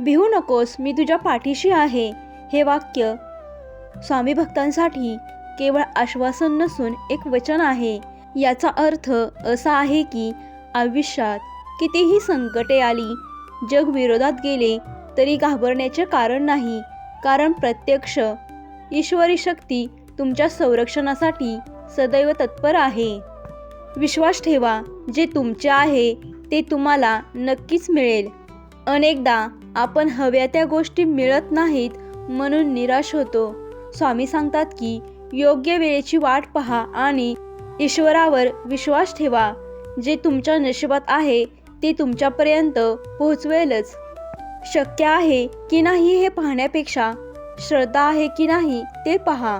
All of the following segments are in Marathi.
भिवू नकोस, मी तुझ्या पाठीशी आहे. हे वाक्य स्वामी भक्तांसाठी केवळ आश्वासन नसून एक वचन आहे. याचा अर्थ असा आहे की आयुष्यात कितीही संकटे आली, जग विरोधात गेले तरी घाबरण्याचे कारण नाही. कारण प्रत्यक्ष ईश्वरी शक्ती तुमच्या संरक्षणासाठी सदैव तत्पर आहे. विश्वास ठेवा, जे तुमचे आहे ते तुम्हाला नक्कीच मिळेल. अनेकदा आपण हव्या त्या गोष्टी मिळत नाहीत म्हणून निराश होतो. स्वामी सांगतात की योग्य वेळेची वाट पहा आणि ईश्वरावर विश्वास ठेवा. जे तुमच्या नशिबात आहे ते तुमच्यापर्यंत पोहोचवेलच. शक्य आहे की नाही हे पाहण्यापेक्षा श्रद्धा आहे की नाही ते पहा.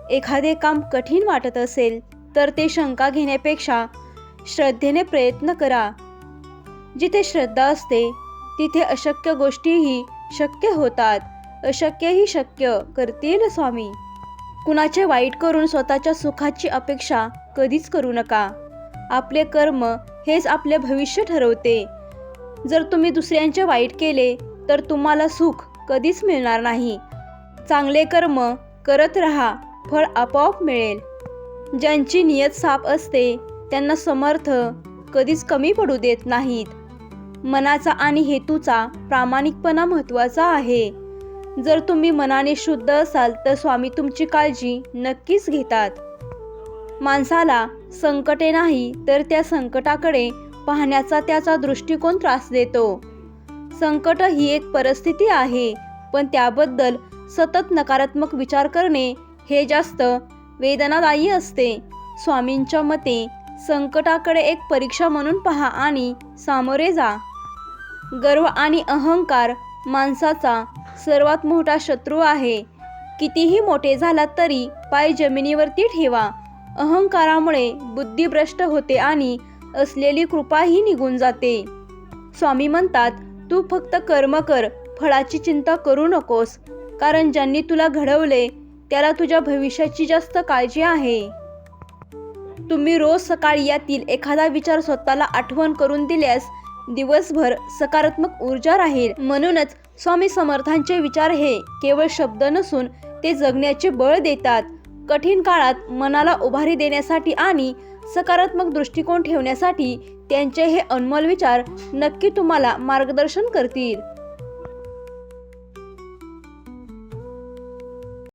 एखादे काम कठीण वाटत असेल तर ते शंका घेण्यापेक्षा श्रद्धेने प्रयत्न करा. जिथे श्रद्धा असते तिथे अशक्य गोष्टीही शक्य होतात. अशक्यही शक्य करतील स्वामी. कुणाचे वाईट करून स्वतःच्या सुखाची अपेक्षा कधीच करू नका. आपले कर्म हेच आपले भविष्य ठरवते. जर तुम्ही दुसऱ्यांचे वाईट केले तर तुम्हाला सुख कधीच मिळणार नाही. चांगले कर्म करत राहा, फळ आपोआप मिळेल. ज्यांची नियत साफ असते त्यांना समर्थ कधीच कमी पडू देत नाहीत. मनाचा आणि हेतूचा प्रामाणिकपणा महत्त्वाचा आहे. जर तुम्ही मनाने शुद्ध असाल तर स्वामी तुमची काळजी नक्कीच घेतात. माणसाला संकटे नाही तर त्या संकटाकडे पाहण्याचा त्याचा दृष्टिकोन त्रास देतो. संकट ही एक परिस्थिती आहे, पण त्याबद्दल सतत नकारात्मक विचार करणे हे जास्त वेदनादायी असते. स्वामींच्या मते संकटाकडे एक परीक्षा म्हणून पहा आणि सामोरे जा. गर्व आणि अहंकार माणसाचा सर्वात मोठा शत्रू आहे. कितीही मोठे झालात तरी पाय जमिनीवरती ठेवा. अहंकारामुळे बुद्धी भ्रष्ट होते आणि असलेली कृपाही निघून जाते. स्वामी म्हणतात, तू फक्त कर्म कर, फळाची चिंता करू नकोस. कारण ज्यांनी तुला घडवले त्याला तुझ्या भविष्याची जास्त काळजी आहे. तुम्ही रोज सकाळी यातील एखादा विचार स्वतःला आठवण करून दिल्यास दिवसभर सकारात्मक ऊर्जा राहील. म्हणूनच स्वामी समर्थांचे विचार हे केवळ शब्द नसून ते जगण्याचे बळ देतात. कठीण काळात मनाला उभारी देण्यासाठी आणि सकारात्मक दृष्टिकोन ठेवण्यासाठी त्यांचे हे अनमोल विचार नक्की तुम्हाला मार्गदर्शन करतील.